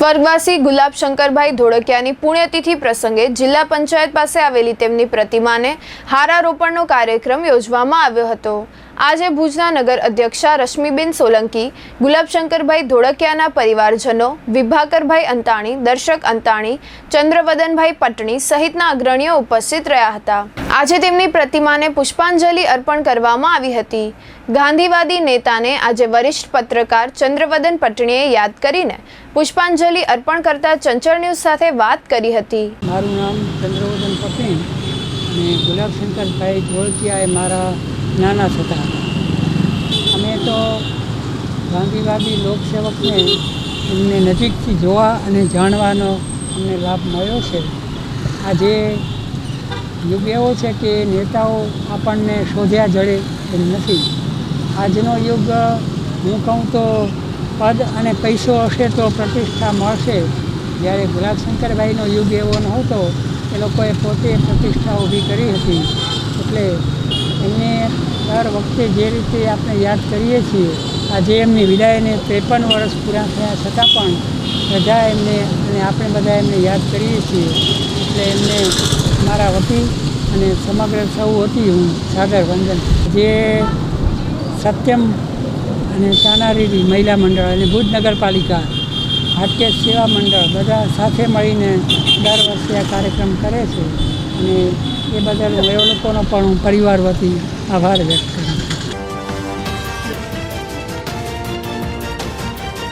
સ્વર્ગવાસી ગુલાબ શંકરભાઈ ધોળકિયાની પુણ્યતિથિ પ્રસંગે જિલ્લા પંચાયત પાસે આવેલી તેમની પ્રતિમાને હારારોપણનો કાર્યક્રમ યોજવામાં આવ્યો હતો। આજે ભુજના નગર અધ્યક્ષા રશ્મિબેન સોલંકી, ગુલાબ શંકરભાઈ ધોળકિયાના પરિવારજનો, વિભાકરભાઈ અંતાણી, દર્શક અંતાણી, ચંદ્રવદનભાઈ પટણી સહિતના અગ્રણીઓ ઉપસ્થિત રહ્યા હતા। આજે તેમની પ્રતિમાને પુષ્પાંજલિ અર્પણ કરવામાં આવી હતી। ગાંધીવાદી નેતાને આજે વરિષ્ઠ પત્રકાર ચંદ્રવદન પટણીએ યાદ કરીને પુષ્પાંજલિ અર્પણ કરતા ચંચળ ન્યૂઝ સાથે વાત કરી હતી। મારું નામ ચંદ્રવદન પટણી અને ગુલાબ શંકરભાઈ ધોળકિયા એ મારા નાના થતા હતા। અમે તો ગાંધીવાદી લોકસેવકને એમને નજીકથી જોવા અને જાણવાનો અમને લાભ મળ્યો છે। આજે યુગ એવો છે કે નેતાઓ આપણને શોધ્યા જડે એમ નથી। આજનો યુગ હું કહું તો પદ અને પૈસો હશે તો પ્રતિષ્ઠા મળશે, જ્યારે ગુલાબ શંકરભાઈનો યુગ એવો નહોતો। એ લોકોએ પોતે પ્રતિષ્ઠા ઊભી કરી હતી। એટલે એમને દર વખતે જે રીતે આપણે યાદ કરીએ છીએ, આજે એમની વિદાયને 53 વર્ષ પૂરા થયા છતાં પણ પ્રજા એમને અને આપણે બધા એમને યાદ કરીએ છીએ। એટલે એમને મારા વતી અને સમગ્ર સૌ વતી હું સાદર વંદન। જે સત્યમ અને તાનારીરી મહિલા મંડળ અને ભુજ નગરપાલિકા, હાટકેશ સેવા મંડળ બધા સાથે મળીને દર વર્ષે આ કાર્યક્રમ કરે છે અને એ બદલ એ લોકોનો પણ હું પરિવાર વતી આભાર વ્યક્ત કરું છું।